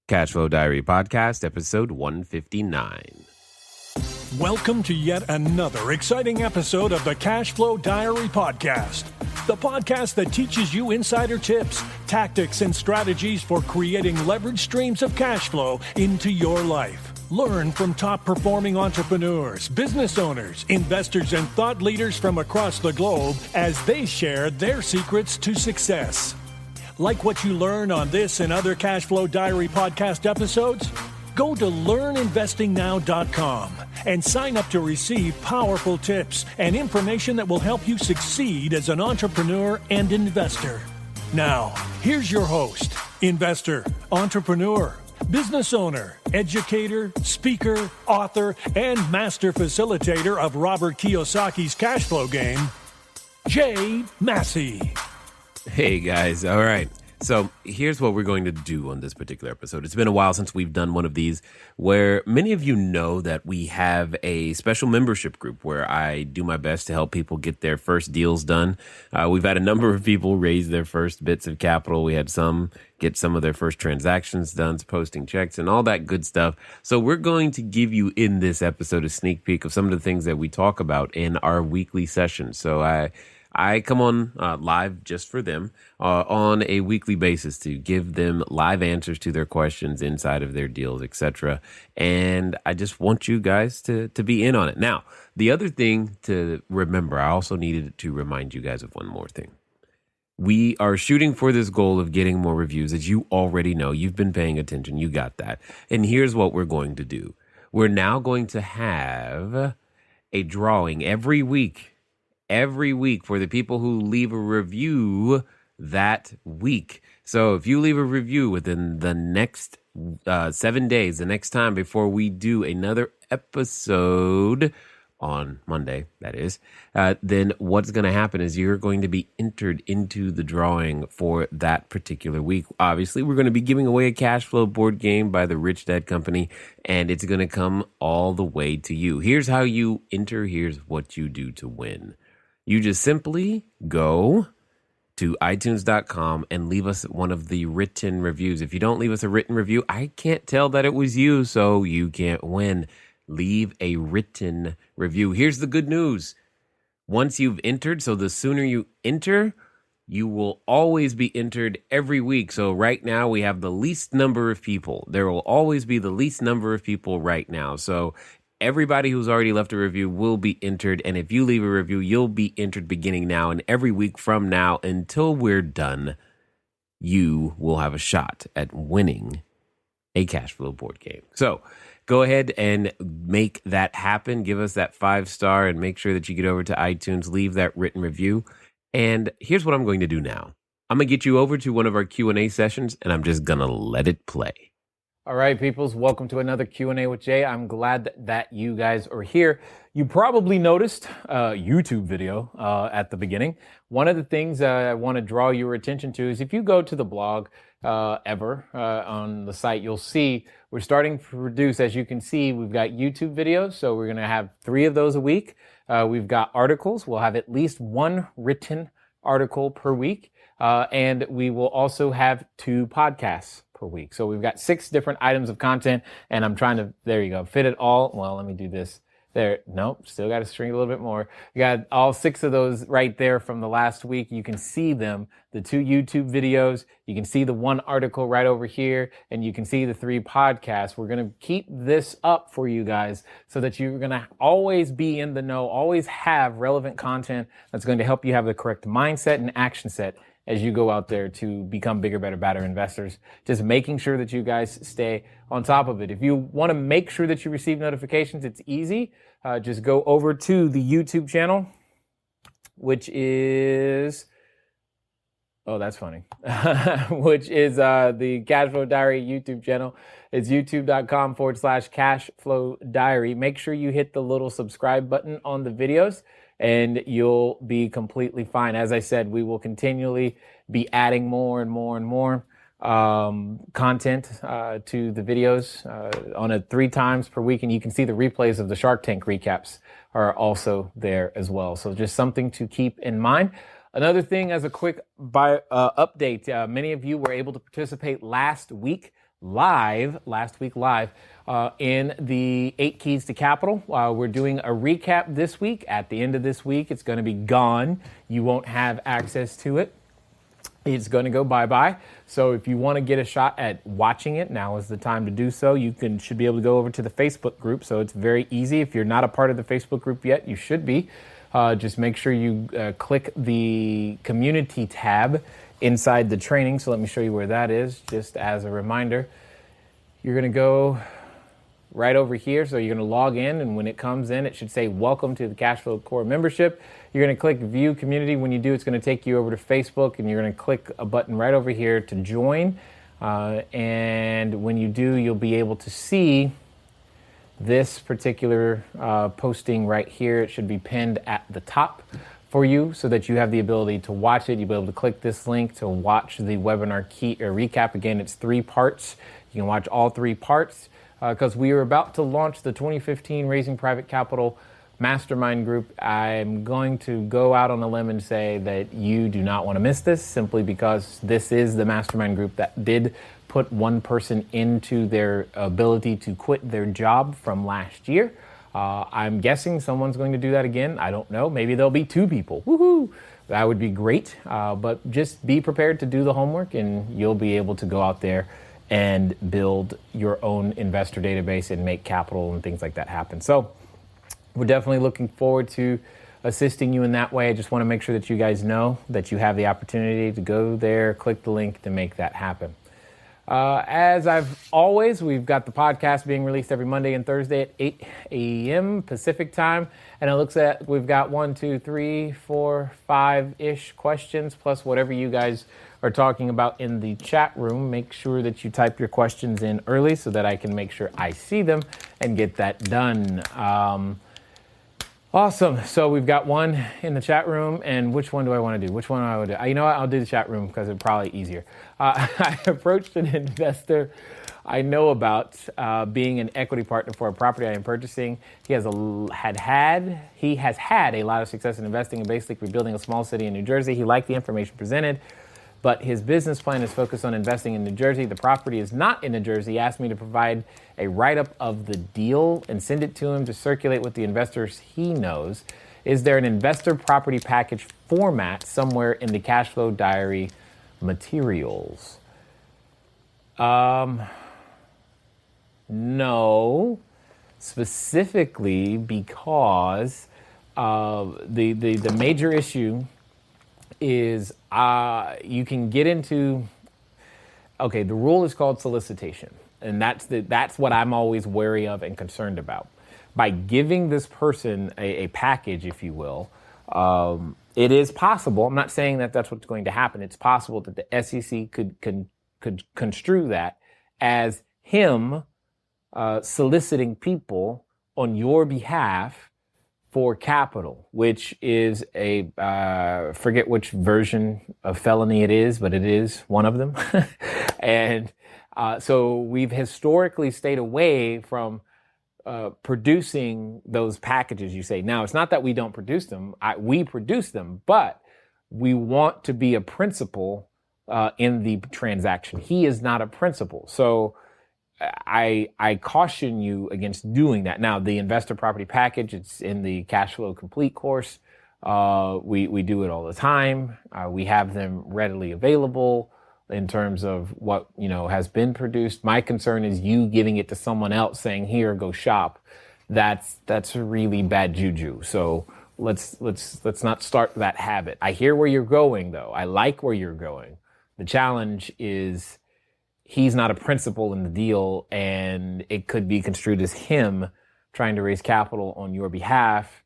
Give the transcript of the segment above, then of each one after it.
Cashflow Diary Podcast, episode 159. Welcome to yet another exciting episode of the Cashflow Diary Podcast, the podcast that teaches you insider tips, tactics, and strategies for creating leverage streams of cash flow into your life. Learn from top-performing entrepreneurs, business owners, investors, and thought leaders from across the globe as they share their secrets to success. Like what you learn on this and other Cashflow Diary podcast episodes? Go to learninvestingnow.com and sign up to receive powerful tips and information that will help you succeed as an entrepreneur and investor. Now, here's your host, investor, entrepreneur, business owner, educator, speaker, author, and master facilitator of Robert Kiyosaki's cash flow game, Jay Massey. Hey guys, all right. So here's what we're going to do on this particular episode. It's been a while since we've done one of these, where many of you know that we have a special membership group where I do my best to help people get their first deals done. We've had a number of people raise their first bits of capital. We had some get some of their first transactions done, posting checks and all that good stuff. So we're going to give you in this episode a sneak peek of some of the things that we talk about in our weekly sessions. So I come on live just for them on a weekly basis to give them live answers to their questions inside of their deals, etc. And I just want you guys to be in on it. Now, the other thing to remember, I also needed to remind you guys of one more thing. We are shooting for this goal of getting more reviews, as you already know. You've been paying attention. You got that. And here's what we're going to do. We're now going to have a drawing every week for the people who leave a review that week. So if you leave a review within the next 7 days, the next time before we do another episode on Monday, that is, then what's going to happen is you're going to be entered into the drawing for that particular week. Obviously, we're going to be giving away a cash flow board game by the Rich Dad Company, and it's going to come all the way to you. Here's how you enter. Here's what you do to win. You just simply go to iTunes.com and leave us one of the written reviews. If you don't leave us a written review, I can't tell that it was you, so you can't win. Leave a written review. Here's the good news. Once you've entered, so the sooner you enter, you will always be entered every week. So right now we have the least number of people. There will always be the least number of people right now. So everybody who's already left a review will be entered. And if you leave a review, you'll be entered beginning now. And every week from now until we're done, you will have a shot at winning a cash flow board game. So go ahead and make that happen. Give us that 5-star and make sure that you get over to iTunes, leave that written review. And here's what I'm going to do now. I'm going to get you over to one of our Q&A sessions, and I'm just going to let it play. All right, peoples, welcome to another Q&A with Jay. I'm glad that you guys are here. You probably noticed a YouTube video at the beginning. One of the things I want to draw your attention to is if you go to the blog on the site, you'll see we're starting to produce, as you can see, we've got YouTube videos. So we're going to have 3 of those a week. We've got articles. We'll have at least 1 written article per week. And we will also have 2 podcasts per week. So we've got 6 different items of content, and I'm trying to, there you go, fit it all. Well, let me do this. There, nope, still got to string a little bit more. You got all 6 of those right there from the last week. You can see them, the 2 YouTube videos. You can see the 1 article right over here, and you can see the 3 podcasts. We're going to keep this up for you guys so that you're going to always be in the know, always have relevant content that's going to help you have the correct mindset and action set as you go out there to become bigger, better, badder investors. Just making sure that you guys stay on top of it. If you want to make sure that you receive notifications, it's easy. Just go over to the YouTube channel, which is, oh, that's funny, which is the Cashflow Diary YouTube channel. It's youtube.com/Cashflow Diary. Make sure you hit the little subscribe button on the videos, and you'll be completely fine. As I said, we will continually be adding more and more and more content to the videos on a 3 times per week. And you can see the replays of the Shark Tank recaps are also there as well. So just something to keep in mind. Another thing, as a quick update, many of you were able to participate last week last week live, in the 8 Keys to Capital. We're doing a recap this week. At the end of this week, it's going to be gone. You won't have access to it. It's going to go bye-bye. So if you want to get a shot at watching it, now is the time to do so. You should be able to go over to the Facebook group. So it's very easy. If you're not a part of the Facebook group yet, you should be. Just make sure you click the community tab inside the training. So let me show you where that is, just as a reminder. You're going to go right over here. So you're going to log in, and when it comes in, it should say welcome to the Cashflow Core membership. You're going to click view community. When you do, it's going to take you over to Facebook, and you're going to click a button right over here to join. And when you do, you'll be able to see this particular posting right here. It should be pinned at the top for you so that you have the ability to watch it. You'll be able to click this link to watch the webinar recap. Again, it's 3 parts. You can watch all 3 parts because we are about to launch the 2015 Raising Private Capital Mastermind Group. I'm going to go out on a limb and say that you do not want to miss this, simply because this is the mastermind group that did put one person into their ability to quit their job from last year. I'm guessing someone's going to do that again. I don't know. Maybe there'll be 2 people. Woohoo! That would be great. But just be prepared to do the homework, and you'll be able to go out there and build your own investor database and make capital and things like that happen. So we're definitely looking forward to assisting you in that way. I just want to make sure that you guys know that you have the opportunity to go there, click the link to make that happen. As I've always, we've got the podcast being released every Monday and Thursday at 8 a.m. Pacific time. And it looks at, we've got 1, 2, 3, 4, 5-ish questions, plus whatever you guys are talking about in the chat room. Make sure that you type your questions in early so that I can make sure I see them and get that done. Awesome. So we've got one in the chat room, and which one do I want to do? Which one do I want to do? You know what? I'll do the chat room because it's probably easier. I approached an investor I know about being an equity partner for a property I am purchasing. He has had a lot of success in investing and basically rebuilding a small city in New Jersey. He liked the information presented, but his business plan is focused on investing in New Jersey. The property is not in New Jersey. He asked me to provide a write-up of the deal and send it to him to circulate with the investors he knows. Is there an investor property package format somewhere in the cash flow diary materials? No, specifically because the major issue is you can get into, okay, the rule is called solicitation, and that's what I'm always wary of and concerned about. By giving this person a package, if you will, it is possible, I'm not saying that that's what's going to happen, it's possible that the SEC could construe that as him soliciting people on your behalf for capital, which is a, forget which version of felony it is, but it is one of them. And so we've historically stayed away from producing those packages, you say. Now, it's not that we don't produce them. We produce them, but we want to be a principal in the transaction. He is not a principal. So I caution you against doing that. Now, the investor property package, it's in the Cash Flow Complete course. We do it all the time. We have them readily available in terms of what, has been produced. My concern is you giving it to someone else saying, here, go shop. That's really bad juju. So let's not start that habit. I hear where you're going, though. I like where you're going. The challenge is he's not a principal in the deal, and it could be construed as him trying to raise capital on your behalf.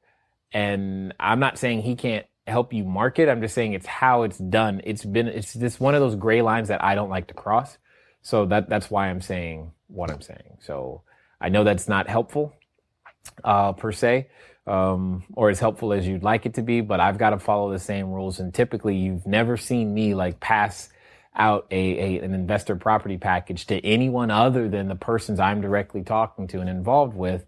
And I'm not saying he can't help you market. I'm just saying it's how it's done. It's just one of those gray lines that I don't like to cross. So that's why I'm saying what I'm saying. So I know that's not helpful per se, or as helpful as you'd like it to be, but I've got to follow the same rules. And typically you've never seen me pass out an investor property package to anyone other than the persons I'm directly talking to and involved with,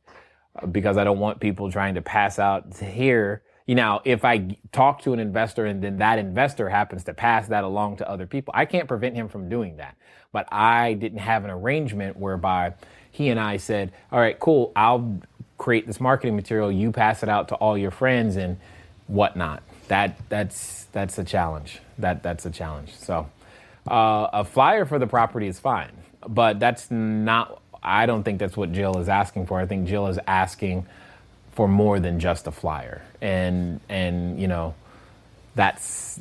because I don't want people trying to pass out here if I talk to an investor and then that investor happens to pass that along to other people, I can't prevent him from doing that. But I didn't have an arrangement whereby he and I said, all right, cool, I'll create this marketing material, you pass it out to all your friends and whatnot. That's a challenge. That's a challenge. So a flyer for the property is fine, but I don't think that's what Jill is asking for. I think Jill is asking for more than just a flyer. And that's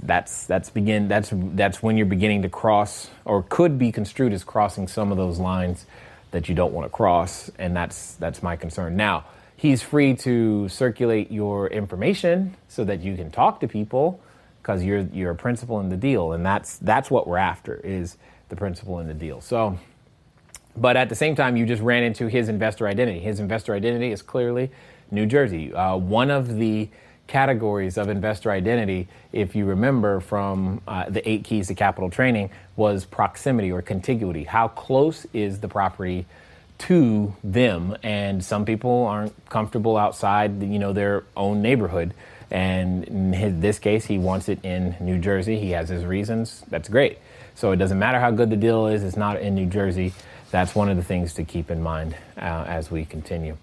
when you're beginning to cross, or could be construed as crossing, some of those lines that you don't want to cross. And that's my concern. Now, he's free to circulate your information so that you can talk to people, because you're a principal in the deal. And that's what we're after, is the principal in the deal. So, but at the same time, you just ran into his investor identity. His investor identity is clearly New Jersey. One of the categories of investor identity, if you remember from the 8 keys to capital training, was proximity or contiguity. How close is the property to them? And some people aren't comfortable outside, their own neighborhood. And in this case, he wants it in New Jersey. He has his reasons. That's great. So it doesn't matter how good the deal is. It's not in New Jersey. That's one of the things to keep in mind as we continue.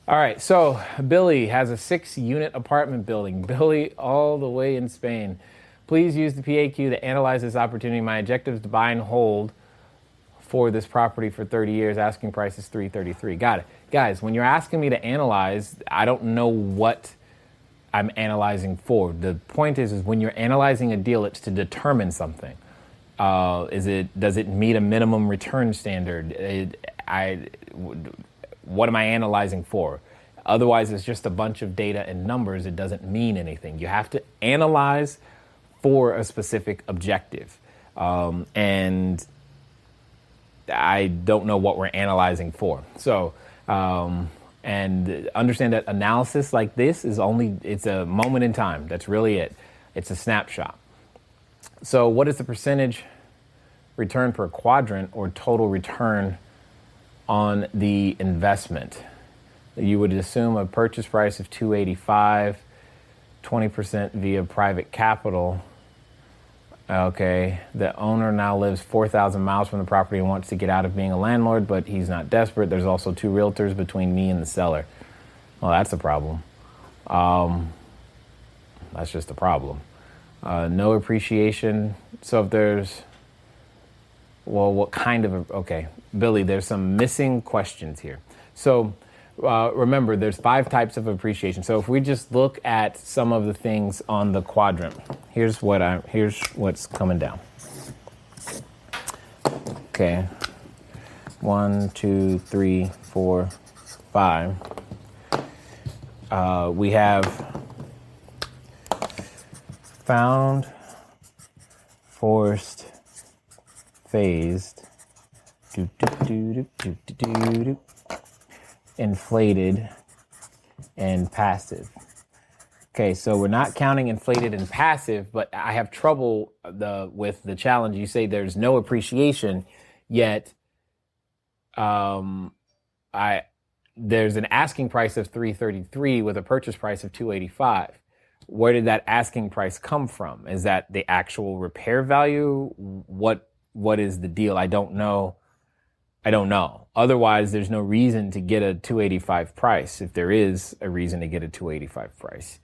All right, so Billy has a 6-unit apartment building. Billy, all the way in Spain. Please use the PAQ to analyze this opportunity. My objective is to buy and hold for this property for 30 years. Asking price is $333. Got it. Guys, when you're asking me to analyze, I don't know what I'm analyzing for. The point is when you're analyzing a deal, it's to determine something. Does it meet a minimum return standard? What am I analyzing for? Otherwise, it's just a bunch of data and numbers. It doesn't mean anything. You have to analyze for a specific objective. And I don't know what we're analyzing for. So, and understand that analysis like this it's a moment in time. That's really it. It's a snapshot. So what is the percentage return per quadrant, or total return on the investment? You would assume a purchase price of $285, 20% via private capital. Okay, the owner now lives 4,000 miles from the property and wants to get out of being a landlord, but he's not desperate. There's also 2 realtors between me and the seller. Well, that's a problem. That's just a problem. No appreciation. So if there's, what kind of, okay, Billy, there's some missing questions here. So remember, there's 5 types of appreciation. So if we just look at some of the things on the quadrant, here's what's coming down. Okay, 1, 2, 3, 4, 5. We have found, forced, phased, inflated, and passive. Okay, so we're not counting inflated and passive, but I have trouble with the challenge. You say there's no appreciation, yet there's an asking price of $333 with a purchase price of $285. Where did that asking price come from? Is that the actual repair value? What is the deal? I don't know. Otherwise, there's no reason to get a $285 price, if there is a reason to get a $285 price.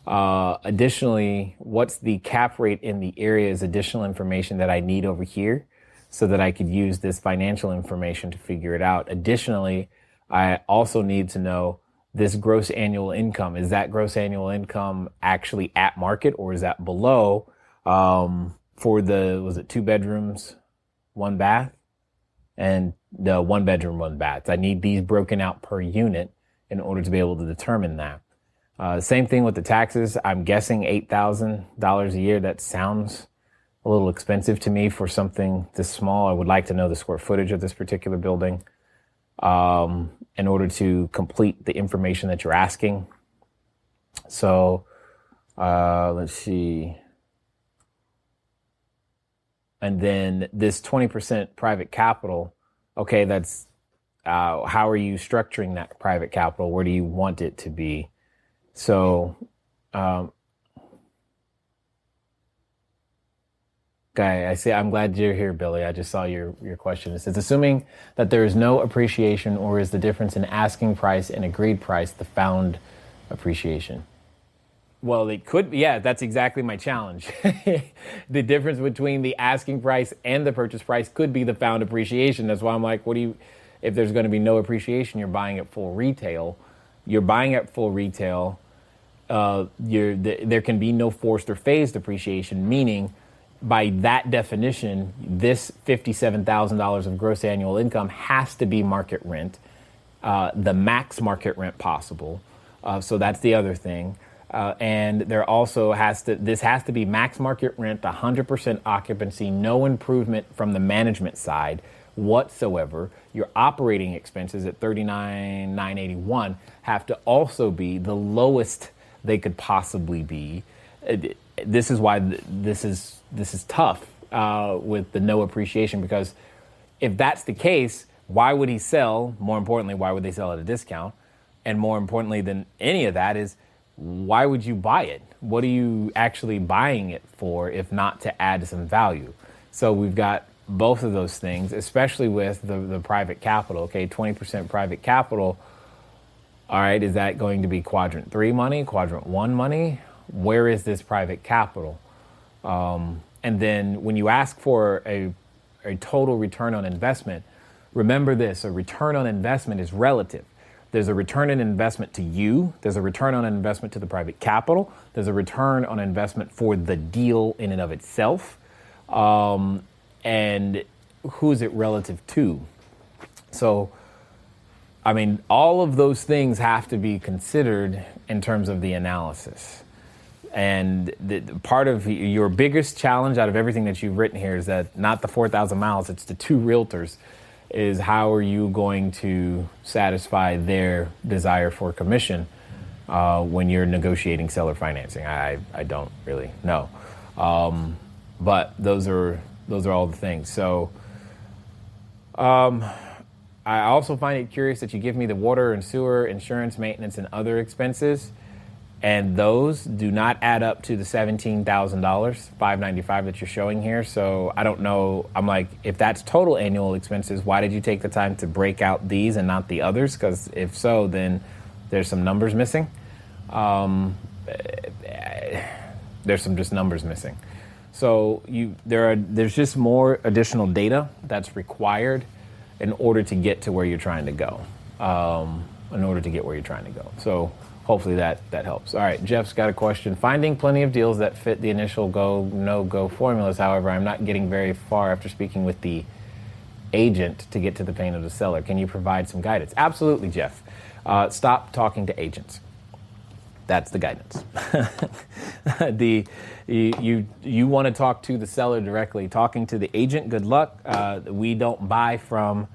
Additionally, what's the cap rate in the area is additional information that I need over here so that I could use this financial information to figure it out. Additionally, I also need to know this gross annual income. Is that gross annual income actually at market, or is that below? For was it 2 bedrooms, 1 bath? And the 1 bedroom, 1 bath. I need these broken out per unit in order to be able to determine that. Same thing with the taxes. I'm guessing $8,000 a year. That sounds a little expensive to me for something this small. I would like to know the square footage of this particular building in order to complete the information that you're asking. So let's see. And then this 20% private capital, okay, that's how are you structuring that private capital? Where do you want it to be? So Guy, I'm glad you're here, Billy. I just saw your question. It says, assuming that there is no appreciation, or is the difference in asking price and agreed price the found appreciation? Well, it could be. Yeah, that's exactly my challenge. The difference between the asking price and the purchase price could be the found appreciation. That's why I'm like, if there's going to be no appreciation, you're buying at full retail. You're buying at full retail. There can be no forced or phased appreciation, meaning by that definition, this $57,000 of gross annual income has to be market rent, the max market rent possible. So that's the other thing. And there also has to be max market rent, 100% occupancy, no improvement from the management side whatsoever. Your operating expenses at $39,981 have to also be the lowest they could possibly be. This is why this is tough with the no appreciation, because if that's the case, why would he sell? More importantly, why would they sell at a discount? And more importantly than any of that is, why would you buy it? What are you actually buying it for if not to add some value? So we've got both of those things, especially with the private capital. Okay, 20% private capital. All right, is that going to be quadrant 3 money, quadrant 1 money? Where is this private capital? And then when you ask for a total return on investment, remember this, a return on investment is relative. There's a return on investment to you. There's a return on investment to the private capital. There's a return on investment for the deal in and of itself. And who's it relative to? So, I mean, all of those things have to be considered in terms of the analysis. And part of your biggest challenge out of everything that you've written here is that not the 4,000 miles, it's the 2 realtors, is how are you going to satisfy their desire for commission when you're negotiating seller financing? I don't really know. But those are all the things. So I also find it curious that you give me the water and sewer, insurance, maintenance, and other expenses, and those do not add up to the $17,000, $595 that you're showing here. So I don't know. I'm like, if that's total annual expenses, why did you take the time to break out these and not the others? Because if so, then there's some numbers missing. There's some just numbers missing. So there's just more additional data that's required in order to get to where you're trying to go. So hopefully that helps. All right, Jeff's got a question. Finding plenty of deals that fit the initial go, no-go formulas. However, I'm not getting very far after speaking with the agent to get to the pain of the seller. Can you provide some guidance? Absolutely, Jeff. Stop talking to agents. That's the guidance. You want to talk to the seller directly. Talking to the agent, good luck. We don't buy from,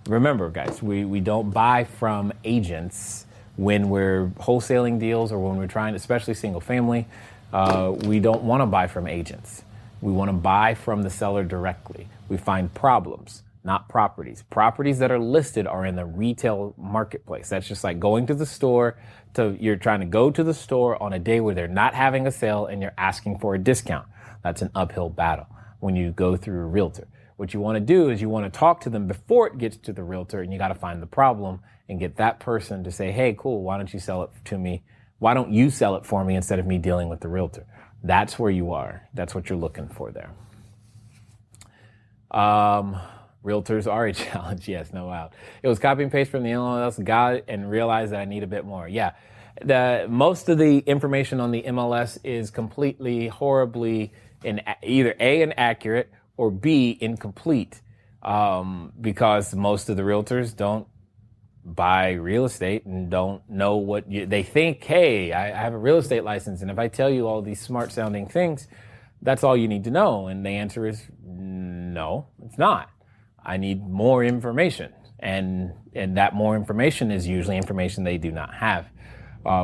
remember guys, we don't buy from agents when we're wholesaling deals or when we're trying, especially single family. We don't want to buy from agents. We want to buy from the seller directly. We find problems, not properties. Properties that are listed are in the retail marketplace. That's just like going to the store. You're trying to go to the store on a day where they're not having a sale and you're asking for a discount. That's an uphill battle when you go through a realtor. What you want to do is you want to talk to them before it gets to the realtor, and you got to find the problem and get that person to say, hey, cool, why don't you sell it to me? Why don't you sell it for me instead of me dealing with the realtor? That's where you are. That's what you're looking for there. Realtors are a challenge. Yes, no doubt. It was copy and paste from the MLS, got it, and realized that I need a bit more. Yeah, most of the information on the MLS is completely, horribly, either A, inaccurate, or B, incomplete, because most of the realtors don't buy real estate and don't know what they think. Hey, I have a real estate license, and if I tell you all these smart sounding things, that's all you need to know. And the answer is no, it's not. I need more information, and that more information is usually information they do not have,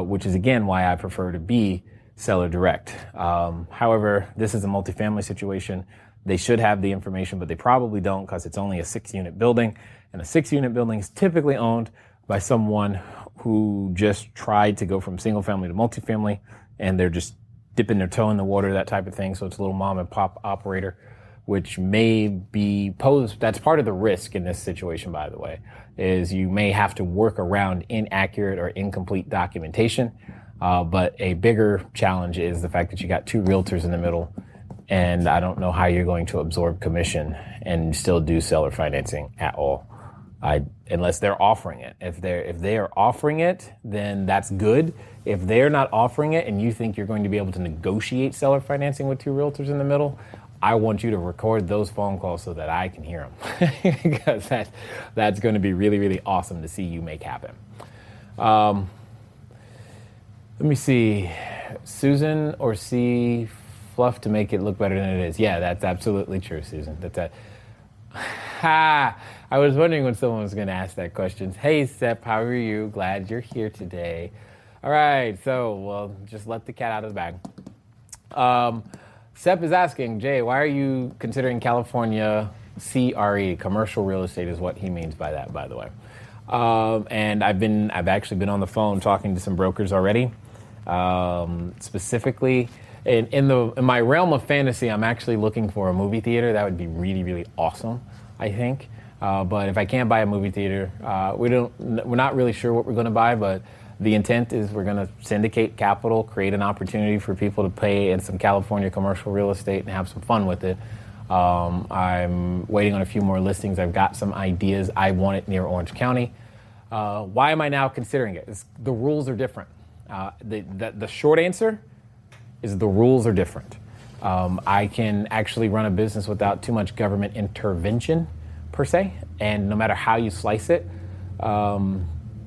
which is again why I prefer to be seller direct. However, this is a multifamily situation. They should have the information, but they probably don't, because it's only a 6-unit building, and a 6-unit building is typically owned by someone who just tried to go from single family to multifamily, and they're just dipping their toe in the water, that type of thing. So it's a little mom and pop operator, which may be posed. That's part of the risk in this situation, by the way, is you may have to work around inaccurate or incomplete documentation. But a bigger challenge is the fact that you got two realtors in the middle, and I don't know how you're going to absorb commission and still do seller financing at all. Unless they're offering it. If they are offering it, then that's good. If they're not offering it and you think you're going to be able to negotiate seller financing with two realtors in the middle, I want you to record those phone calls so that I can hear them, because that's going to be really, really awesome to see you make happen. Let me see. Susan or C fluff to make it look better than it is. Yeah, that's absolutely true, Susan. I was wondering when someone was going to ask that question. Hey, Sep, how are you? Glad you're here today. All right, so we'll just let the cat out of the bag. Sep is asking, Jay, why are you considering California CRE, commercial real estate is what he means by that, by the way. And I've actually been on the phone talking to some brokers already. Specifically, in my realm of fantasy, I'm actually looking for a movie theater. That would be really, really awesome, I think. But if I can't buy a movie theater, we're not really sure what we're going to buy, but the intent is we're going to syndicate capital, create an opportunity for people to pay in some California commercial real estate and have some fun with it. I'm waiting on a few more listings. I've got some ideas. I want it near Orange County. Why am I now considering it? The rules are different. The short answer is the rules are different. I can actually run a business without too much government intervention, per se, and no matter how you slice it,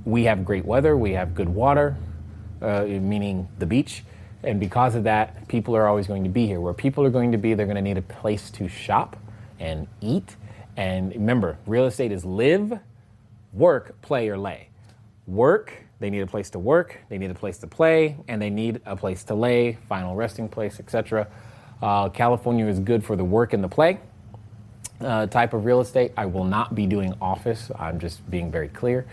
we have great weather, we have good water, meaning the beach, and because of that, people are always going to be here. Where people are going to be, they're going to need a place to shop and eat. And remember, real estate is live, work, play, or lay. Work, they need a place to work, they need a place to play, and they need a place to lay, final resting place, etc. California is good for the work and the play type of real estate. I will not be doing office. I'm just being very clear.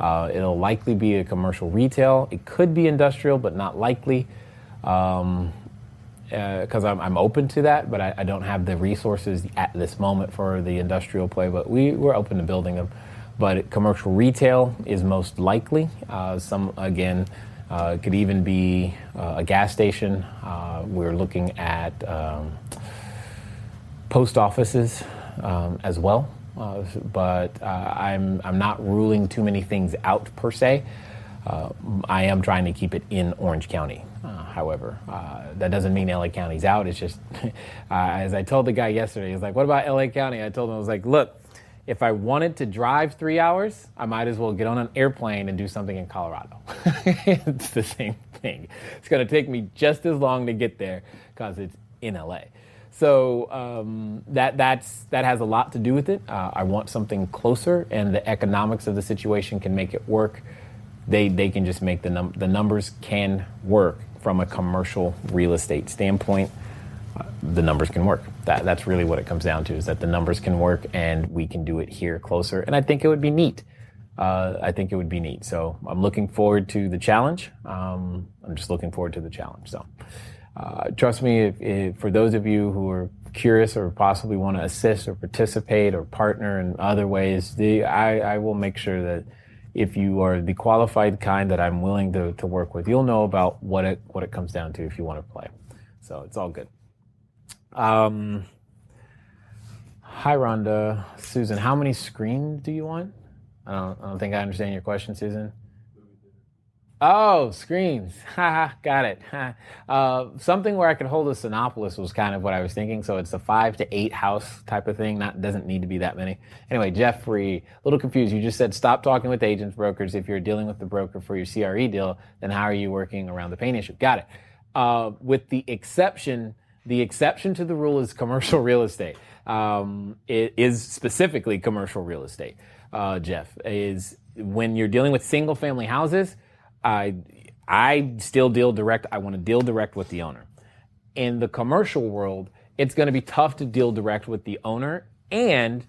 It'll likely be a commercial retail. It could be industrial, but not likely, because I'm open to that, but I don't have the resources at this moment for the industrial play, but we're open to building them. But commercial retail is most likely. Some, again, could even be a gas station. We're looking at post offices as well. But I'm not ruling too many things out per se. I am trying to keep it in Orange County. However, that doesn't mean LA County's out. It's just, as I told the guy yesterday, he was like, what about LA County? I told him, I was like, look, if I wanted to drive 3 hours, I might as well get on an airplane and do something in Colorado. It's the same thing. It's going to take me just as long to get there because it's in LA. So that has a lot to do with it. I want something closer, and the economics of the situation can make it work. They can just make the numbers can work from a commercial real estate standpoint. The numbers can work. That's really what it comes down to, is that the numbers can work and we can do it here closer. And I think it would be neat. So I'm looking forward to the challenge. I'm just looking forward to the challenge. So trust me, if for those of you who are curious or possibly want to assist or participate or partner in other ways, I will make sure that if you are the qualified kind that I'm willing to work with, you'll know about what it comes down to if you want to play. So it's all good. Hi, Rhonda. Susan, how many screens do you want? I don't think I understand your question, Susan. Oh, screens. Got it. Something where I could hold a Sinopolis was kind of what I was thinking. So it's a 5 to 8 house type of thing. Doesn't need to be that many. Anyway, Jeffrey, a little confused. You just said stop talking with agents, brokers. If you're dealing with the broker for your CRE deal, then how are you working around the pain issue? Got it. With the exception to the rule is commercial real estate. It is specifically commercial real estate, Jeff, is when you're dealing with single family houses, I still deal direct. I want to deal direct with the owner. In the commercial world, it's going to be tough to deal direct with the owner. And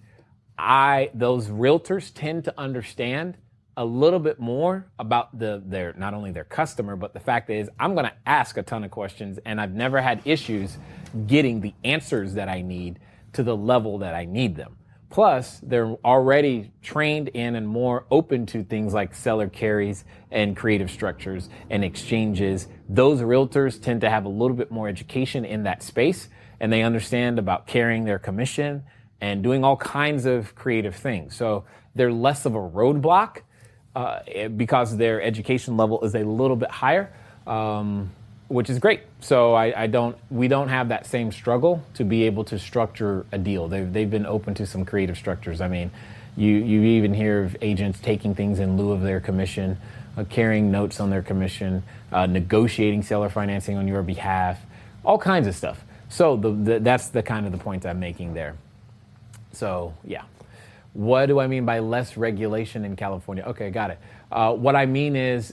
those realtors tend to understand, a little bit more about their not only their customer, but the fact is I'm going to ask a ton of questions, and I've never had issues getting the answers that I need to the level that I need them. Plus, they're already trained in and more open to things like seller carries and creative structures and exchanges. Those realtors tend to have a little bit more education in that space, and they understand about carrying their commission and doing all kinds of creative things. So they're less of a roadblock because their education level is a little bit higher, which is great. So we don't have that same struggle to be able to structure a deal. They've been open to some creative structures. I mean, you even hear of agents taking things in lieu of their commission, carrying notes on their commission, negotiating seller financing on your behalf, all kinds of stuff. So that's the kind of the point I'm making there. So yeah. What do I mean by less regulation in California? Okay, got it. What I mean is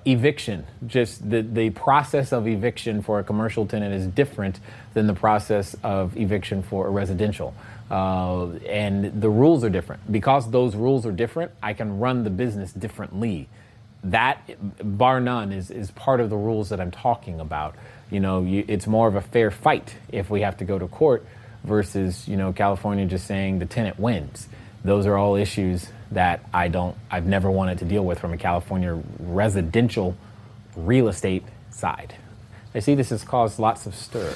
eviction. Just the process of eviction for a commercial tenant is different than the process of eviction for a residential. And the rules are different. Because those rules are different, I can run the business differently. That, bar none, is part of the rules that I'm talking about. You know, it's more of a fair fight if we have to go to court versus, you know, California just saying the tenant wins. Those are all issues that I've never wanted to deal with from a California residential real estate side. I see this has caused lots of stir.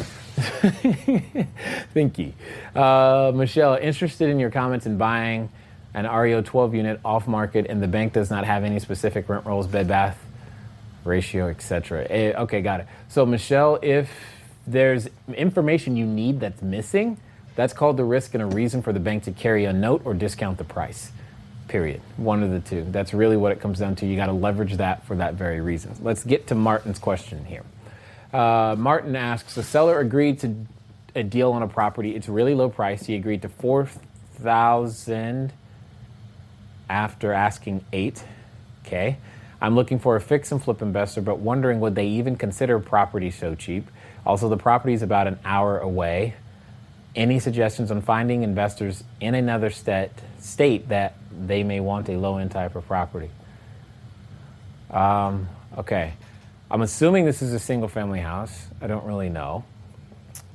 Thank you. Michelle, interested in your comments in buying an REO 12 unit off market and the bank does not have any specific rent rolls, bed bath ratio, etc. Okay, got it. So Michelle, if there's information you need that's missing, that's called the risk and a reason for the bank to carry a note or discount the price, period. One of the two. That's really what it comes down to. You got to leverage that for that very reason. Let's get to Martin's question here. Martin asks, the seller agreed to a deal on a property. It's really low price. He agreed to $4,000 after asking $8,000. Okay. I'm looking for a fix and flip investor, but wondering would they even consider property so cheap? Also, the property is about an hour away. Any suggestions on finding investors in another state that they may want a low-end type of property? Okay. I'm assuming this is a single-family house. I don't really know.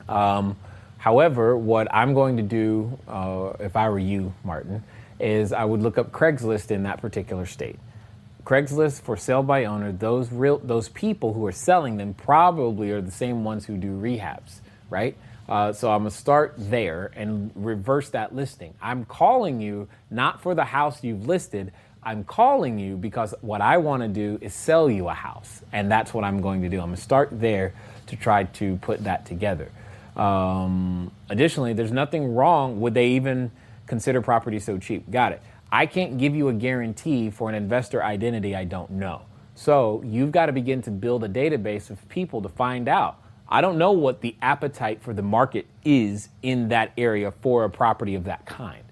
However, what I'm going to do, if I were you, Martin, is I would look up Craigslist in that particular state. Craigslist for sale by owner, those people who are selling them probably are the same ones who do rehabs, right? So I'm going to start there and reverse that listing. I'm calling you not for the house you've listed. I'm calling you because what I want to do is sell you a house. And that's what I'm going to do. I'm going to start there to try to put that together. Additionally, there's nothing wrong. Would they even consider property so cheap? Got it. I can't give you a guarantee for an investor identity I don't know. So you've got to begin to build a database of people to find out. I don't know what the appetite for the market is in that area for a property of that kind.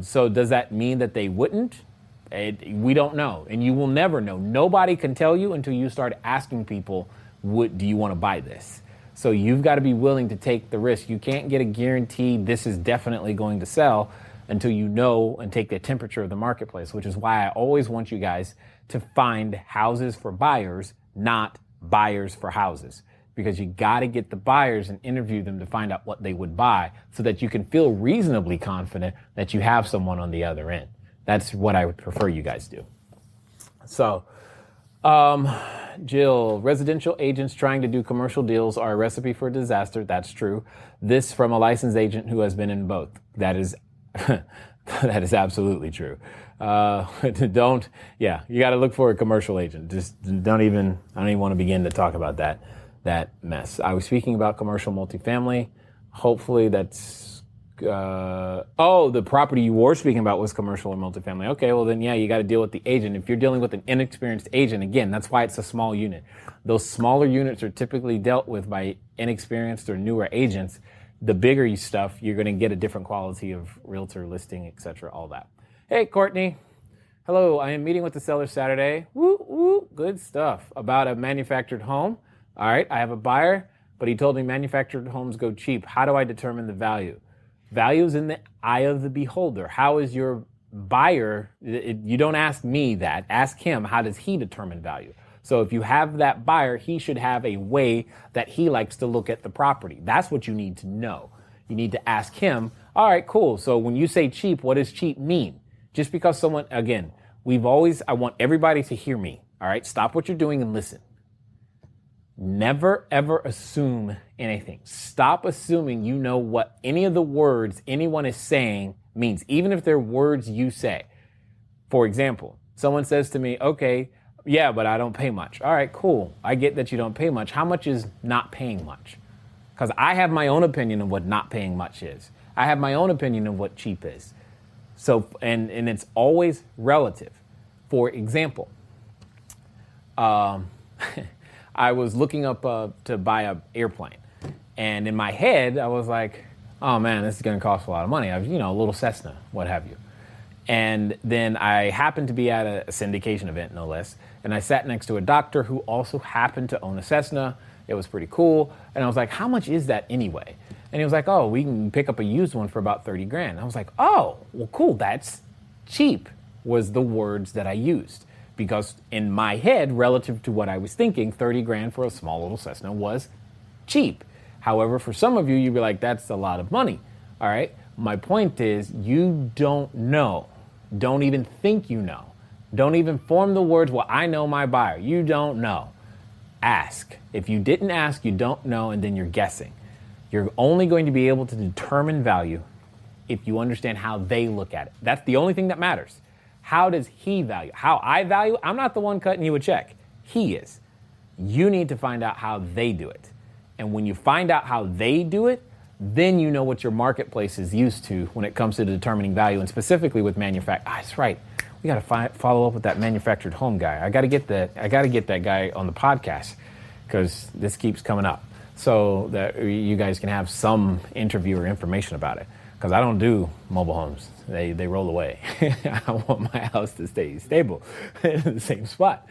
So does that mean that they wouldn't? We don't know, and you will never know. Nobody can tell you until you start asking people, do you want to buy this? So you've got to be willing to take the risk. You can't get a guarantee this is definitely going to sell until you know and take the temperature of the marketplace, which is why I always want you guys to find houses for buyers, not buyers for houses. Because you got to get the buyers and interview them to find out what they would buy so that you can feel reasonably confident that you have someone on the other end. That's what I would prefer you guys do. So, Jill, residential agents trying to do commercial deals are a recipe for disaster. That's true. This from a licensed agent who has been in both. That is, that is absolutely true. You got to look for a commercial agent. Just I don't even want to begin to talk about that mess. I was speaking about commercial multifamily. Hopefully that's, the property you were speaking about was commercial or multifamily. Okay, well then, you got to deal with the agent. If you're dealing with an inexperienced agent, again, that's why it's a small unit. Those smaller units are typically dealt with by inexperienced or newer agents. The bigger stuff, you're going to get a different quality of realtor listing, etc., all that. Hey, Courtney. Hello, I am meeting with the seller Saturday. Woo, woo, good stuff. About a manufactured home. All right, I have a buyer, but he told me manufactured homes go cheap. How do I determine the value? Value is in the eye of the beholder. How is your buyer, you don't ask me that. Ask him, how does he determine value? So if you have that buyer, he should have a way that he likes to look at the property. That's what you need to know. You need to ask him, all right, cool. So when you say cheap, what does cheap mean? Just because someone, again, I want everybody to hear me. All right, stop what you're doing and listen. Never, ever assume anything. Stop assuming you know what any of the words anyone is saying means, even if they're words you say. For example, someone says to me, okay, yeah, but I don't pay much. All right, cool. I get that you don't pay much. How much is not paying much? Because I have my own opinion of what not paying much is. I have my own opinion of what cheap is. So, and it's always relative. For example, I was looking up to buy an airplane. And in my head, I was like, oh man, this is going to cost a lot of money. A little Cessna, what have you. And then I happened to be at a syndication event, no less. And I sat next to a doctor who also happened to own a Cessna. It was pretty cool. And I was like, how much is that anyway? And he was like, oh, we can pick up a used one for about 30 grand. I was like, oh, well, cool. That's cheap, was the words that I used. Because in my head, relative to what I was thinking, 30 grand for a small little Cessna was cheap. However, for some of you, you'd be like, that's a lot of money. All right. My point is, you don't know. Don't even think you know. Don't even form the words, well, I know my buyer. You don't know. Ask. If you didn't ask, you don't know, and then you're guessing. You're only going to be able to determine value if you understand how they look at it. That's the only thing that matters. How does he value? How I value? I'm not the one cutting you a check. He is. You need to find out how they do it. And when you find out how they do it, then you know what your marketplace is used to when it comes to determining value, and specifically with manufacturing. That's right. We got to follow up with that manufactured home guy. I got to get that guy on the podcast because this keeps coming up, so that you guys can have some interview or information about it. Because I don't do mobile homes. They roll away. I want my house to stay stable in the same spot.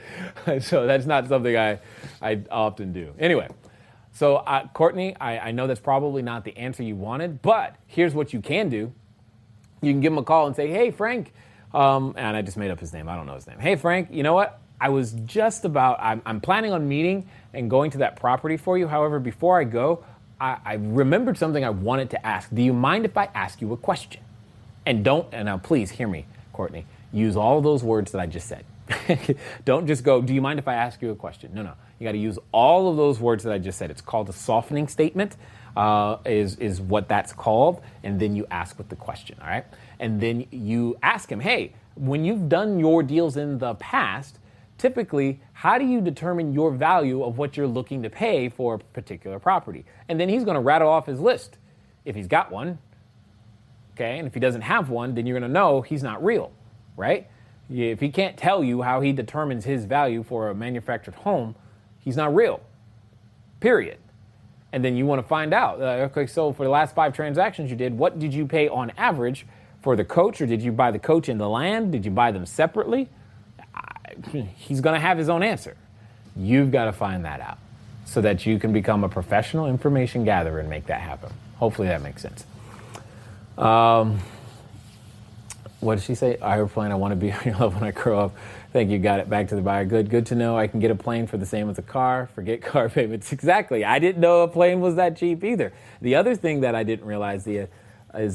So that's not something I often do. Anyway, so Courtney, I know that's probably not the answer you wanted, but here's what you can do. You can give him a call and say, hey, Frank, and I just made up his name. I don't know his name. Hey, Frank, you know what? I'm planning on meeting and going to that property for you. However, before I go, I remembered something I wanted to ask. Do you mind if I ask you a question? And now please hear me, Courtney, use all those words that I just said. Don't just go, do you mind if I ask you a question? No. You got to use all of those words that I just said. It's called a softening statement, is what that's called. And then you ask with the question, all right? And then you ask him, hey, when you've done your deals in the past, typically, how do you determine your value of what you're looking to pay for a particular property? And then he's going to rattle off his list if he's got one. Okay, and if he doesn't have one, then you're going to know he's not real, right? If he can't tell you how he determines his value for a manufactured home, he's not real, period. And then you want to find out, okay, so for the last 5 transactions you did, what did you pay on average for the coach, or did you buy the coach and the land? Did you buy them separately? He's going to have his own answer. You've got to find that out so that you can become a professional information gatherer and make that happen. Hopefully that makes sense. What did she say? Airplane, I want to be on your level when I grow up. Thank you, got it. Back to the buyer. Good to know I can get a plane for the same as a car. Forget car payments. Exactly. I didn't know a plane was that cheap either. The other thing that I didn't realize is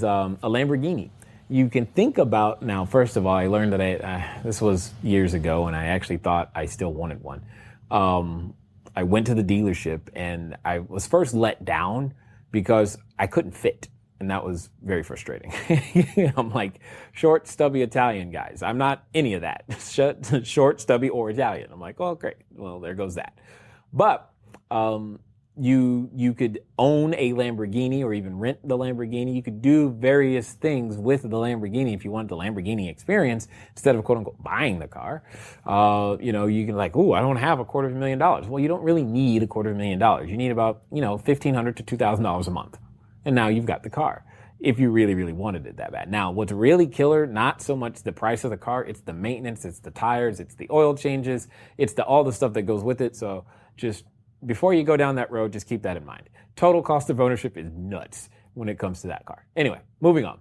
a Lamborghini. You can think about, now, first of all, I learned that this was years ago, and I actually thought I still wanted one. I went to the dealership, and I was first let down because I couldn't fit, and that was very frustrating. I'm like, short, stubby Italian guys. I'm not any of that. Short, stubby, or Italian. I'm like, oh, great. Well, there goes that. But you could own a Lamborghini or even rent the Lamborghini. You could do various things with the Lamborghini if you want the Lamborghini experience instead of quote unquote buying the car. You can like, I don't have $250,000. Well, you don't really need $250,000. You need about, $1,500 to $2,000 a month. And now you've got the car if you really, really wanted it that bad. Now, what's really killer, not so much the price of the car, it's the maintenance, it's the tires, it's the oil changes, it's all the stuff that goes with it. So just before you go down that road, just keep that in mind. Total cost of ownership is nuts when it comes to that car. Anyway, moving on.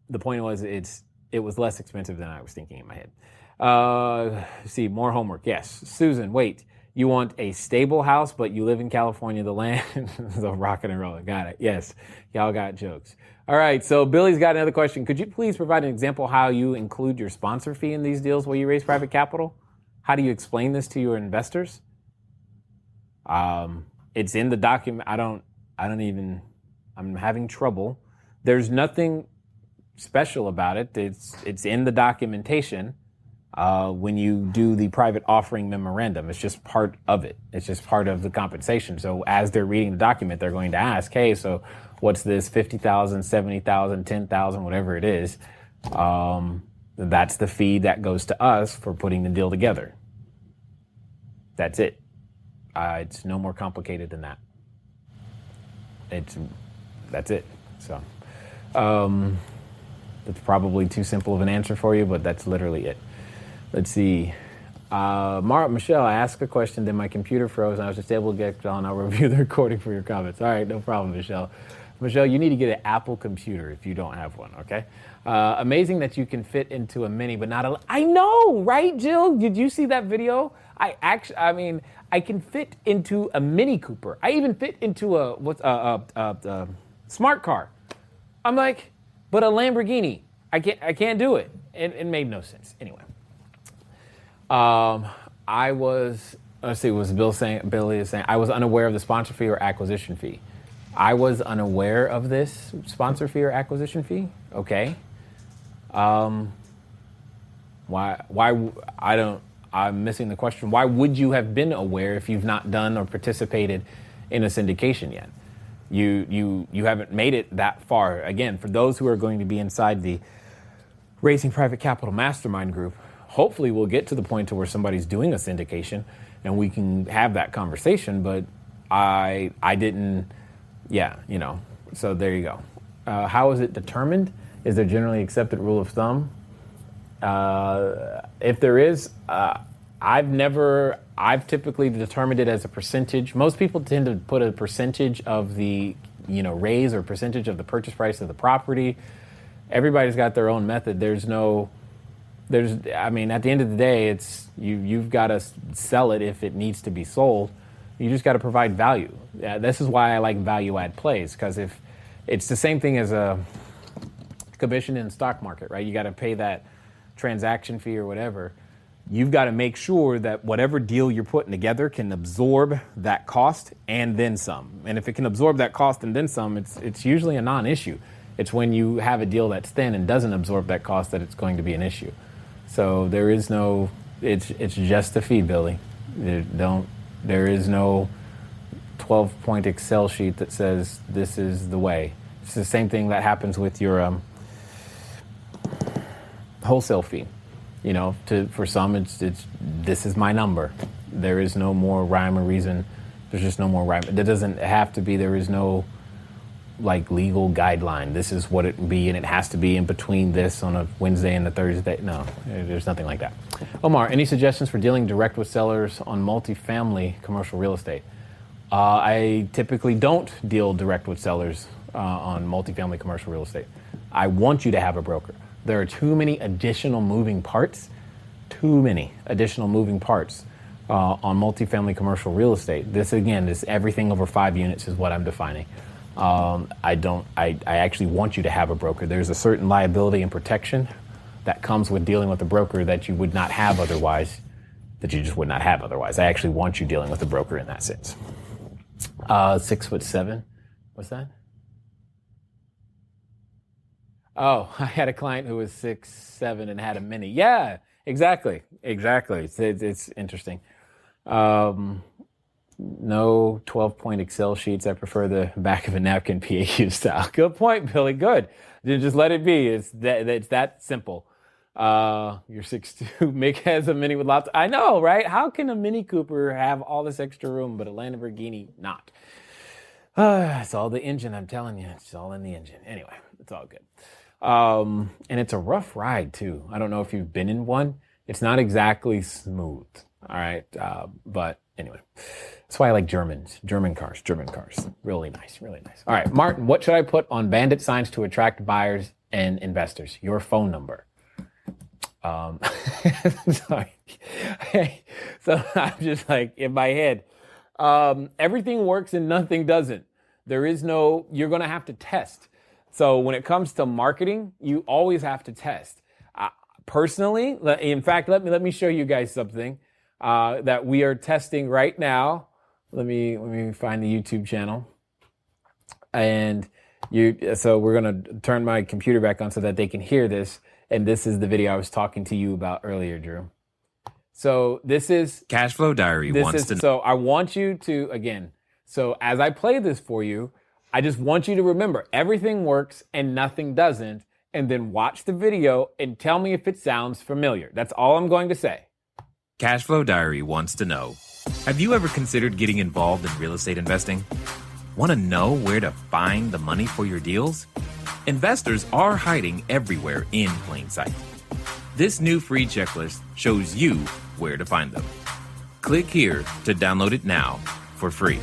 The point was, it's it was less expensive than I was thinking in my head. Let's see, more homework. Yes. Susan, wait. You want a stable house, but you live in California. The land is a rocking and rolling. Got it. Yes. Y'all got jokes. All right. So Billy's got another question. Could you please provide an example how you include your sponsor fee in these deals where you raise private capital? How do you explain this to your investors? It's in the document. I'm having trouble. There's nothing special about it. It's in the documentation. When you do the private offering memorandum, it's just part of it. It's just part of the compensation. So as they're reading the document, they're going to ask, hey, so what's this 50,000, 70,000, 10,000, whatever it is? That's the fee that goes to us for putting the deal together. That's it. It's no more complicated than that. That's it. So, it's probably too simple of an answer for you, but that's literally it. Let's see. Michelle, I asked a question, then my computer froze, and I was just able to get on. I'll review the recording for your comments. All right, no problem, Michelle. Michelle, you need to get an Apple computer if you don't have one, okay? Amazing that you can fit into a Mini, but not a... I know, right, Jill? Did you see that video? I can fit into a Mini Cooper. I even fit into a smart car. I'm like, but a Lamborghini, I can't do it. It made no sense. Anyway. Billy is saying, I was unaware of the sponsor fee or acquisition fee. I was unaware of this sponsor fee or acquisition fee. Okay. I'm missing the question. Why would you have been aware if you've not done or participated in a syndication yet? You haven't made it that far. Again, for those who are going to be inside the Raising Private Capital Mastermind group, hopefully we'll get to the point to where somebody's doing a syndication and we can have that conversation, but I didn't, so there you go. How is it determined? Is there generally accepted rule of thumb? If there is, I've typically determined it as a percentage. Most people tend to put a percentage of the, raise or percentage of the purchase price of the property. Everybody's got their own method. At the end of the day, it's you've got to sell it if it needs to be sold. You just got to provide value. This is why I like value add plays, because if it's the same thing as a commission in the stock market, right? You got to pay that transaction fee or whatever. You've got to make sure that whatever deal you're putting together can absorb that cost and then some. And if it can absorb that cost and then some, it's usually a non-issue. It's when you have a deal that's thin and doesn't absorb that cost that it's going to be an issue. So there is no, it's just a fee, Billy. There is no 12-point Excel sheet that says this is the way. It's the same thing that happens with your wholesale fee. For some, it's this is my number. There is no more rhyme or reason. There's just no more rhyme. It doesn't have to be. There is no legal guideline. This is what it would be, and it has to be in between this on a Wednesday and a Thursday. No, there's nothing like that. Omar, any suggestions for dealing direct with sellers on multifamily commercial real estate? I typically don't deal direct with sellers on multifamily commercial real estate. I want you to have a broker. There are too many additional moving parts on multifamily commercial real estate. This everything over 5 units is what I'm defining. I actually want you to have a broker. There's a certain liability and protection that comes with dealing with a broker that you would not have otherwise, that you just would not have otherwise. I actually want you dealing with a broker in that sense. 6'7". What's that? Oh, I had a client who was 6'7" and had a Mini. Yeah, exactly. It's interesting. No 12-point Excel sheets. I prefer the back of a napkin PAQ style. Good point, Billy. Good. Then just let it be. It's that simple. You're 6'2". Mick has a Mini with lots. I know, right? How can a Mini Cooper have all this extra room, but a Lamborghini not? It's all the engine, I'm telling you. It's all in the engine. Anyway, it's all good. And it's a rough ride, too. I don't know if you've been in one. It's not exactly smooth. All right. But anyway, that's why I like German cars. Really nice. All right, Martin, what should I put on bandit signs to attract buyers and investors? Your phone number. Sorry. So I'm just like in my head, everything works and nothing doesn't. You're going to have to test. So when it comes to marketing, you always have to test. Personally, in fact, let me show you guys something that we are testing right now. Let me find the YouTube channel. And so we're going to turn my computer back on so that they can hear this. And this is the video I was talking to you about earlier, Drew. So this is Cashflow Diary So I want you to, again, so as I play this for you, I just want you to remember everything works and nothing doesn't. And then watch the video and tell me if it sounds familiar. That's all I'm going to say. Cashflow Diary wants to know, have you ever considered getting involved in real estate investing? Want to know where to find the money for your deals? Investors are hiding everywhere in plain sight. This new free checklist shows you where to find them. Click here to download it now for free.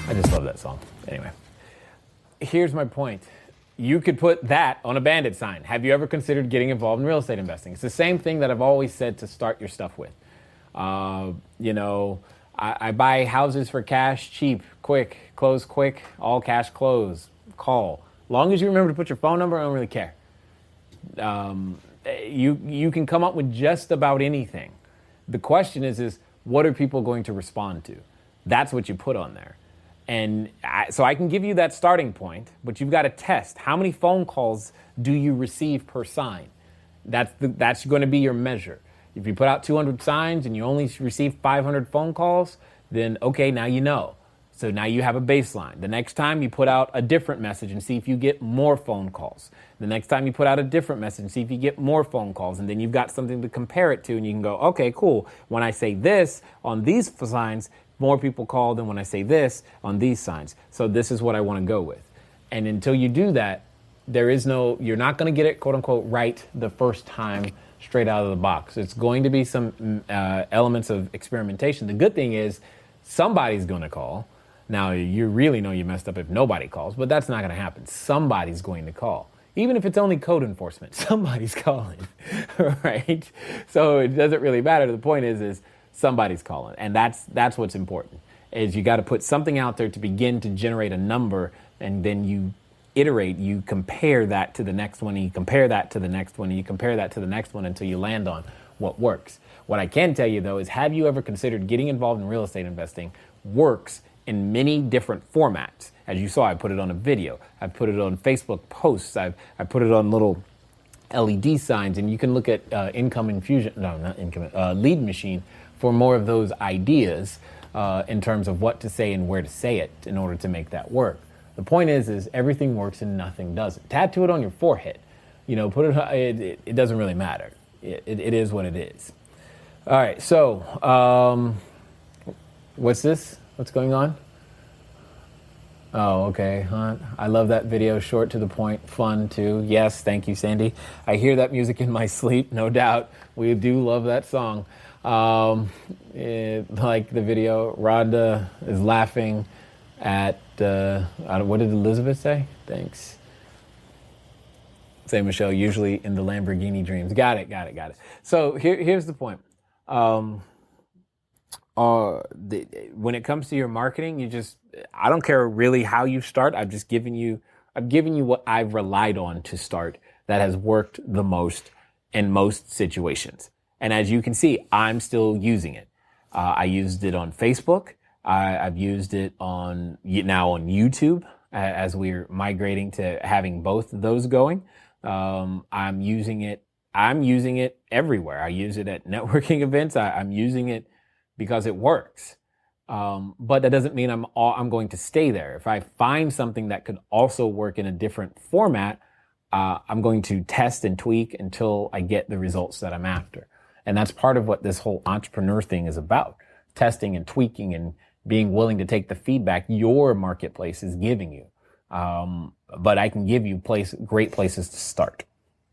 I just love that song. Anyway, here's my point. You could put that on a bandit sign. Have you ever considered getting involved in real estate investing? It's the same thing that I've always said to start your stuff with. I buy houses for cash, cheap, quick, close quick, all cash close, call. Long as you remember to put your phone number, I don't really care. You can come up with just about anything. The question is what are people going to respond to? That's what you put on there. And so I can give you that starting point, but you've got to test. How many phone calls do you receive per sign? That's going to be your measure. If you put out 200 signs and you only receive 500 phone calls, then okay, now you know. So now you have a baseline. The next time you put out a different message and see if you get more phone calls. The next time you put out a different message and see if you get more phone calls. And then you've got something to compare it to and you can go, okay, cool. When I say this on these signs, more people call than when I say this on these signs. So this is what I want to go with. And until you do that, you're not going to get it, quote unquote, right the first time straight out of the box. It's going to be some elements of experimentation. The good thing is somebody's going to call. Now, you really know you messed up if nobody calls, but that's not going to happen. Somebody's going to call. Even if it's only code enforcement, somebody's calling, right? So it doesn't really matter. The point is somebody's calling. And that's what's important, is you got to put something out there to begin to generate a number, and then you iterate, you compare that to the next one, and you compare that to the next one, and you compare that to the next one until you land on what works. What I can tell you, though, is have you ever considered getting involved in real estate investing? Works in many different formats. As you saw, I put it on a video. I put it on Facebook posts. I put it on little LED signs, and you can look at Lead Machine for more of those ideas in terms of what to say and where to say it in order to make that work. The point is everything works and nothing doesn't. Tattoo it on your forehead. Put it doesn't really matter. It is what it is. All right, so what's this? What's going on? Oh, okay, Hunt. I love that video, short to the point, fun too. Yes, thank you, Sandy. I hear that music in my sleep, no doubt. We do love that song. Like the video, Rhonda is laughing at, what did Elizabeth say? Thanks. Say, Michelle, usually in the Lamborghini dreams. Got it. So here's the point. When it comes to your marketing, I don't care really how you start. I've given you what I've relied on to start that has worked the most in most situations. And as you can see, I'm still using it. I used it on Facebook. I've used it now on YouTube as we're migrating to having both of those going. I'm using it everywhere. I use it at networking events. I'm using it because it works. But that doesn't mean I'm going to stay there. If I find something that could also work in a different format, I'm going to test and tweak until I get the results that I'm after. And that's part of what this whole entrepreneur thing is about. Testing and tweaking and being willing to take the feedback your marketplace is giving you. But I can give you great places to start.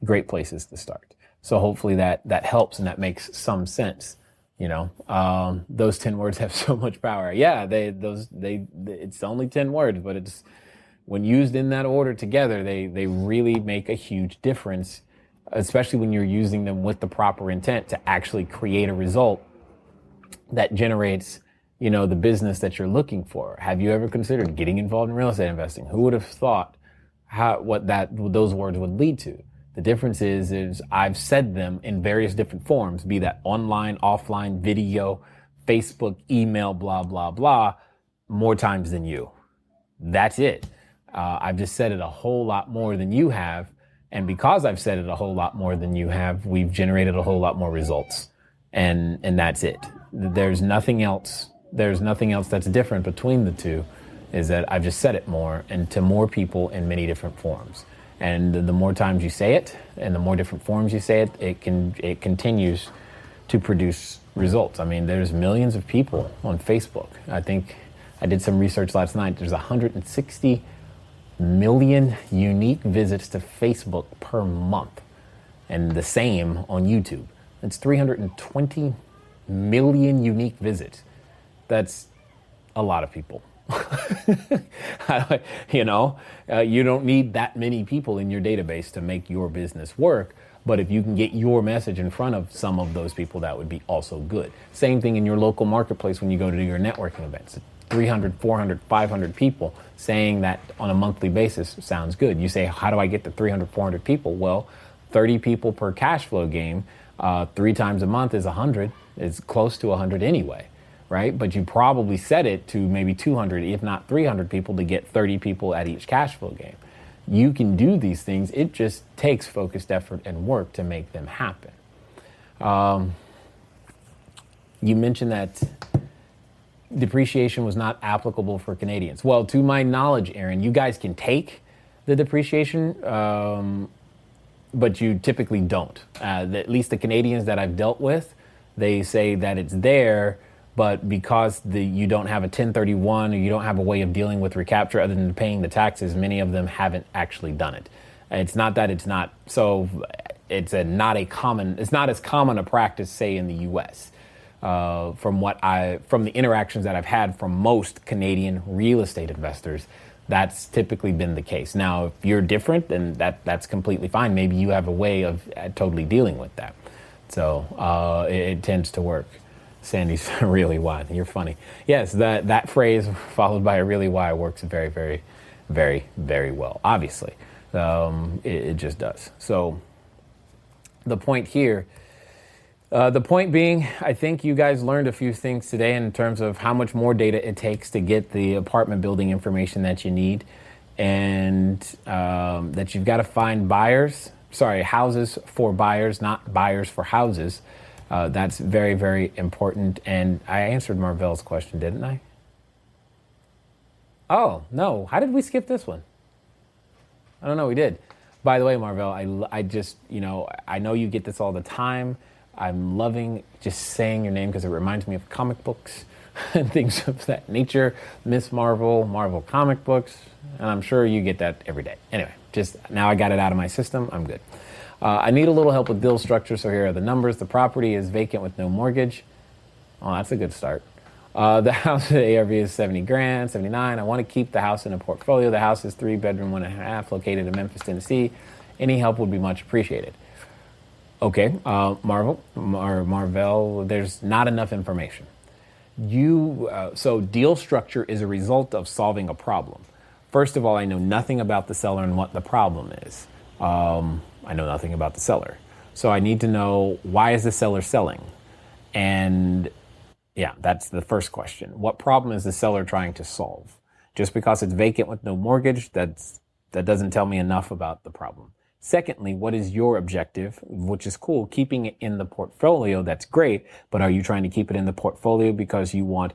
Great places to start. So hopefully that helps and that makes some sense. Those 10 words have so much power. Yeah, it's only 10 words, but it's when used in that order together, they really make a huge difference, especially when you're using them with the proper intent to actually create a result that generates, the business that you're looking for. Have you ever considered getting involved in real estate investing? Who would have thought what those words would lead to? The difference is I've said them in various different forms, be that online, offline, video, Facebook, email, blah, blah, blah, more times than you. That's it. I've just said it a whole lot more than you have. And because I've said it a whole lot more than you have, we've generated a whole lot more results. And that's it. There's nothing else. There's nothing else that's different between the two, is that I've just said it more and to more people in many different forms. And the more times you say it and the more different forms you say it, it continues to produce results. I mean, there's millions of people on Facebook. I think I did some research last night. There's 160 million unique visits to Facebook per month, and the same on YouTube. It's 320 million unique visits. That's a lot of people. You don't need that many people in your database to make your business work. But if you can get your message in front of some of those people, that would be also good. Same thing in your local marketplace when you go to do your networking events. 300, 400, 500 people saying that on a monthly basis sounds good. You say, how do I get to 300, 400 people? Well, 30 people per cash flow game, 3 times a month is 100. It's close to 100 anyway. Right? But you probably set it to maybe 200, if not 300 people to get 30 people at each cash flow game. You can do these things. It just takes focused effort and work to make them happen. You mentioned that depreciation was not applicable for Canadians. Well, to my knowledge, Aaron, you guys can take the depreciation, but you typically don't. At least the Canadians that I've dealt with, they say that it's there, but because you don't have a 1031 or you don't have a way of dealing with recapture other than paying the taxes, many of them haven't actually done it. It's not that it's not, so it's not as common a practice, say, in the U.S. From the interactions that I've had from most Canadian real estate investors, that's typically been the case. Now, if you're different, then that's completely fine. Maybe you have a way of totally dealing with that. So it tends to work. Sandy's really why. You're funny. Yes, that phrase followed by a really why works very, very, very, very well. Obviously, it just does. So the point here, the point being, I think you guys learned a few things today in terms of how much more data it takes to get the apartment building information that you need, and that you've got to find houses for buyers, not buyers for houses. That's very, very important. And I answered Marvell's question, didn't I? Oh, no. How did we skip this one? I don't know. We did. By the way, Marvell, I just, I know you get this all the time. I'm loving just saying your name because it reminds me of comic books and things of that nature. Miss Marvel, Marvel comic books. And I'm sure you get that every day. Anyway, just now I got it out of my system. I'm good. I need a little help with deal structure, so here are the numbers. The property is vacant with no mortgage. Oh, that's a good start. The house ARV is 70 grand, 79. I want to keep the house in a portfolio. The house is 3-bedroom, 1.5, located in Memphis, Tennessee. Any help would be much appreciated. Okay, Marvell, there's not enough information. So deal structure is a result of solving a problem. First of all, I know nothing about the seller and what the problem is. I know nothing about the seller. So I need to know, why is the seller selling? And yeah, that's the first question. What problem is the seller trying to solve? Just because it's vacant with no mortgage, that doesn't tell me enough about the problem. Secondly, what is your objective? Which is cool, keeping it in the portfolio, that's great, but are you trying to keep it in the portfolio because you want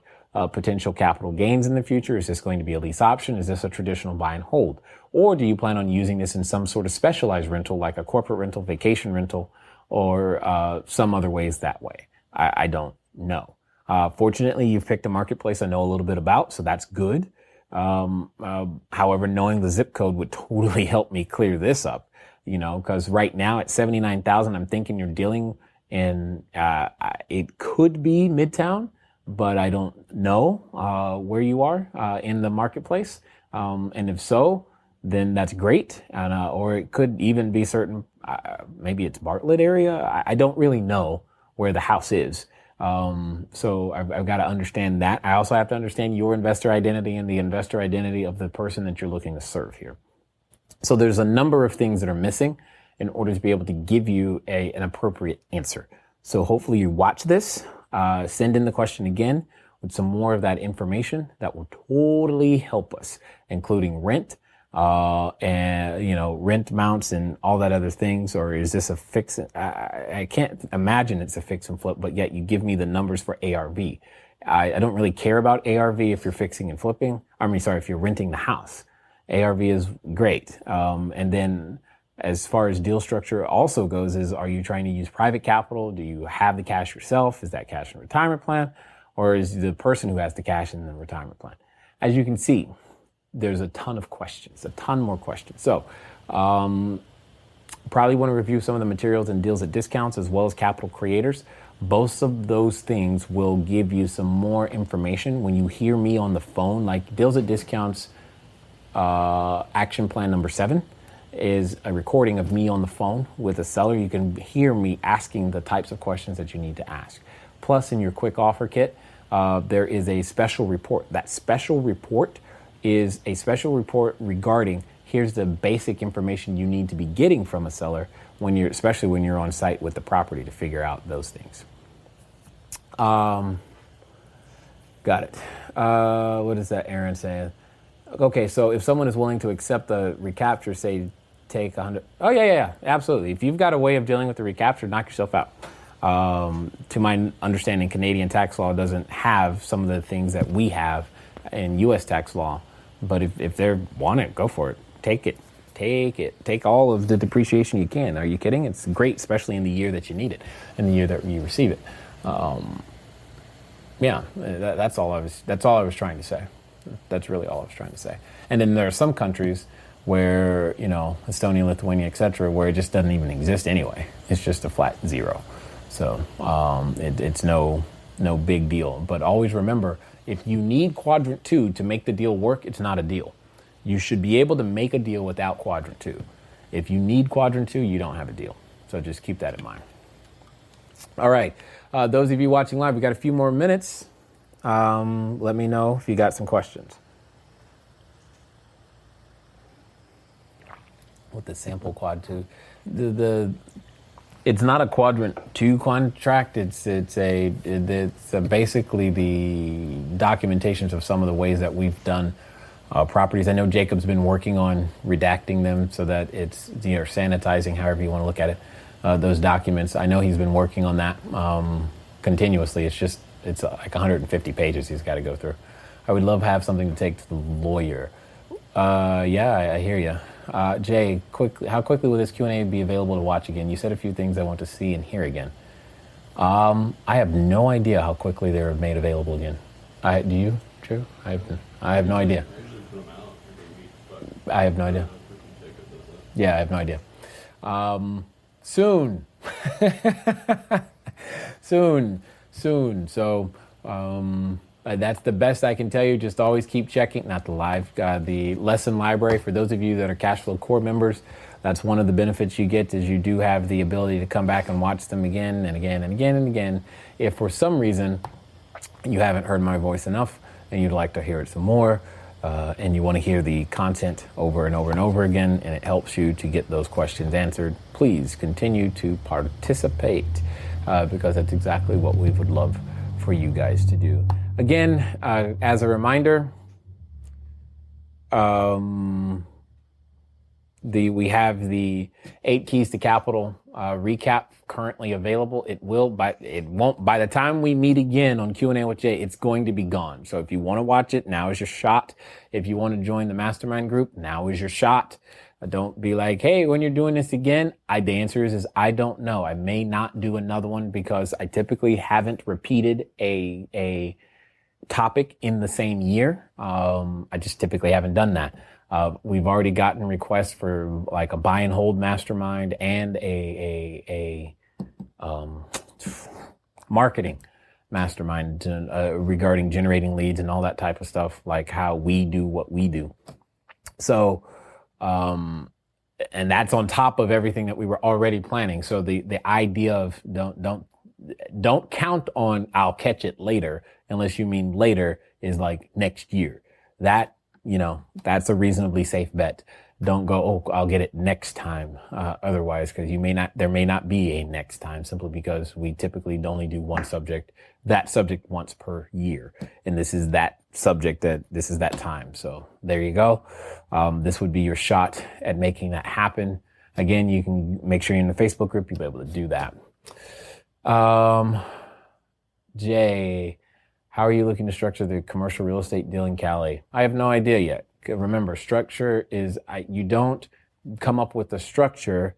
potential capital gains in the future? Is this going to be a lease option? Is this a traditional buy and hold? Or do you plan on using this in some sort of specialized rental, like a corporate rental, vacation rental, or some other ways that way? I don't know. Fortunately, you've picked a marketplace I know a little bit about, so that's good. However, knowing the zip code would totally help me clear this up, because right now at 79,000, I'm thinking you're dealing in, it could be Midtown, but I don't know, where you are, in the marketplace. And if so, then that's great. And, or it could even be certain, maybe it's Bartlett area. I don't really know where the house is. So I've got to understand that. I also have to understand your investor identity and the investor identity of the person that you're looking to serve here. So there's a number of things that are missing in order to be able to give you an appropriate answer. So hopefully you watch this, send in the question again with some more of that information that will totally help us, including rent, and, rent amounts and all that other things. Or is this a fix? I can't imagine it's a fix and flip, but yet you give me the numbers for ARV. I don't really care about ARV if you're fixing and flipping. If you're renting the house. ARV is great. And then as far as deal structure also goes are you trying to use private capital? Do you have the cash yourself? Is that cash in a retirement plan? Or is the person who has the cash in the retirement plan? As you can see, there's a ton of questions, a ton more questions. So, probably want to review some of the materials and deals at discounts as well as capital creators. Both of those things will give you some more information when you hear me on the phone, like deals at discounts, action plan number 7 is a recording of me on the phone with a seller. You can hear me asking the types of questions that you need to ask. Plus in your quick offer kit, there is a special report. That special report is a special report regarding here's the basic information you need to be getting from a seller especially when you're on site with the property to figure out those things. Got it. What is that Aaron saying? Okay, so if someone is willing to accept the recapture, say take 100. Oh yeah, absolutely. If you've got a way of dealing with the recapture, knock yourself out. To my understanding, Canadian tax law doesn't have some of the things that we have in U.S. tax law. But if they want it, go for it. Take it. Take all of the depreciation you can. Are you kidding? It's great, especially in the year that you need it, in the year that you receive it. That's all I was trying to say. That's really all I was trying to say. And then there are some countries where, Estonia, Lithuania, etc., where it just doesn't even exist anyway. It's just a flat zero. So it's no big deal. But always remember, if you need quadrant 2 to make the deal work, it's not a deal. You should be able to make a deal without quadrant 2. If you need quadrant 2, you don't have a deal. So just keep that in mind. All right. Those of you watching live, we got a few more minutes. Let me know if you got some questions. With the sample quad 2, it's not a quadrant 2 contract. It's basically the documentations of some of the ways that we've done properties. I know Jacob's been working on redacting them so that it's sanitizing, however you want to look at it. Those documents. I know he's been working on that continuously. It's like 150 pages he's got to go through. I would love to have something to take to the lawyer. I hear you. Jay, how quickly will this Q&A be available to watch again? You said a few things I want to see and hear again. I have no idea how quickly they're made available again. Do you, Drew? I have no idea. I have no idea. Yeah, I have no idea. Soon. Soon. So that's the best I can tell you. Just always keep checking, not the live, the lesson library. For those of you that are Cashflow Core members, that's one of the benefits you get is you do have the ability to come back and watch them again and again and again and again. If for some reason you haven't heard my voice enough and you'd like to hear it some more, and you want to hear the content over and over and over again, and it helps you to get those questions answered, please continue to participate because that's exactly what we would love for you guys to do. Again, as a reminder, we have the 8 Keys to Capital recap currently available. It won't by the time we meet again on Q&A with Jay, it's going to be gone. So if you want to watch it, now is your shot. If you want to join the mastermind group, now is your shot. Don't be like, hey, when you're doing this again, the answer is I don't know. I may not do another one because I typically haven't repeated a topic in the same year. I just typically haven't done that. We've already gotten requests for like a buy and hold mastermind and a marketing mastermind regarding generating leads and all that type of stuff, like how we do what we do. So, and that's on top of everything that we were already planning. So the idea of don't count on I'll catch it later, unless you mean later is like next year. That, that's a reasonably safe bet. Don't go, oh, I'll get it next time. Otherwise, because there may not be a next time, simply because we typically only do that subject once per year. And this is that subject this is that time. So there you go. This would be your shot at making that happen. Again, you can make sure you're in the Facebook group. You'll be able to do that. Jay, how are you looking to structure the commercial real estate deal in Cali? I have no idea yet. Remember, structure is, you don't come up with the structure.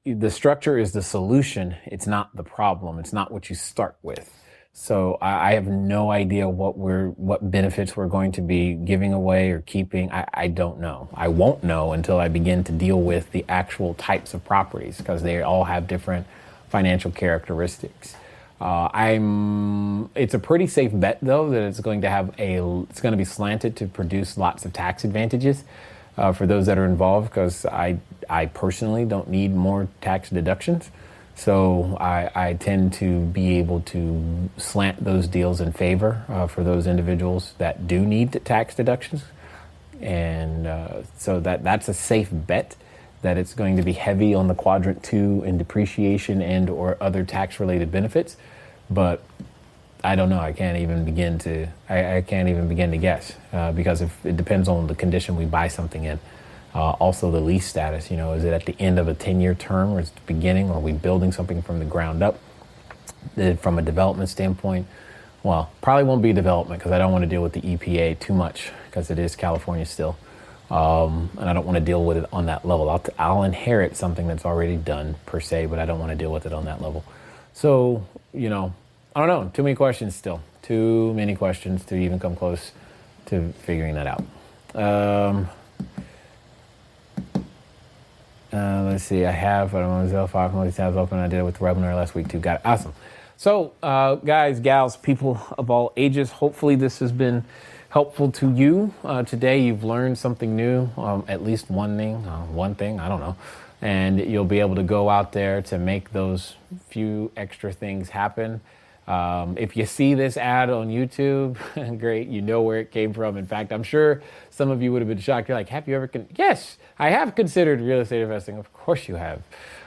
The structure is the solution. It's not the problem. It's not what you start with. So I have no idea what benefits we're going to be giving away or keeping. I don't know. I won't know until I begin to deal with the actual types of properties, because they all have different financial characteristics. It's a pretty safe bet though that it's going to be slanted to produce lots of tax advantages for those that are involved, because I personally don't need more tax deductions. So I tend to be able to slant those deals in favor for those individuals that do need tax deductions. And so that's a safe bet, that it's going to be heavy on the quadrant 2 in depreciation and or other tax related benefits. But I don't know. I can't even begin to guess because it depends on the condition we buy something in. Also the lease status, is it at the end of a 10-year term, or is it the beginning, or are we building something from the ground up? From a development standpoint, well, probably won't be development, because I don't want to deal with the EPA too much, because it is California still. And I don't want to deal with it on that level. I'll inherit something that's already done per se, but I don't want to deal with it on that level. So, I don't know. Too many questions still. Too many questions to even come close to figuring that out. Let's see. I have Zelle 5 tabs open. I did it with the webinar last week too. Got it. Awesome. So, guys, gals, people of all ages, hopefully this has been helpful to you. Today you've learned something new, at least one thing, I don't know. And you'll be able to go out there to make those few extra things happen. If you see this ad on YouTube, great, you know where it came from. In fact, I'm sure some of you would have been shocked. You're like, have you ever yes, I have considered real estate investing. Of course you have.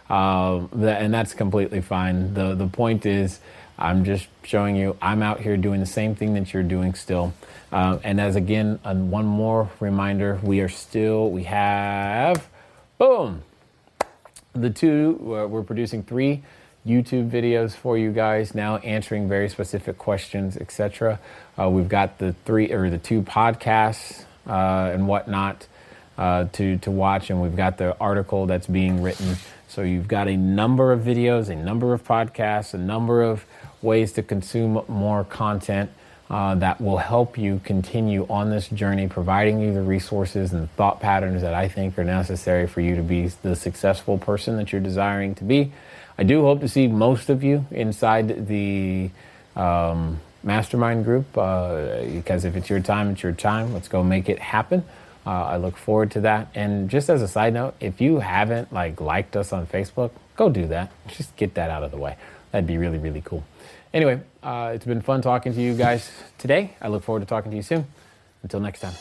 And that's completely fine. The point is, I'm just showing you I'm out here doing the same thing that you're doing still. And as again, one more reminder, we have, boom, we're producing 3 YouTube videos for you guys now, answering very specific questions, etc. We've got the 2 podcasts and whatnot to watch, and we've got the article that's being written. So you've got a number of videos, a number of podcasts, a number of ways to consume more content that will help you continue on this journey, providing you the resources and thought patterns that I think are necessary for you to be the successful person that you're desiring to be. I do hope to see most of you inside the mastermind group, because if it's your time, it's your time. Let's go make it happen. I look forward to that. And just as a side note, if you haven't liked us on Facebook, go do that. Just get that out of the way. That'd be really, really cool. Anyway, it's been fun talking to you guys today. I look forward to talking to you soon. Until next time.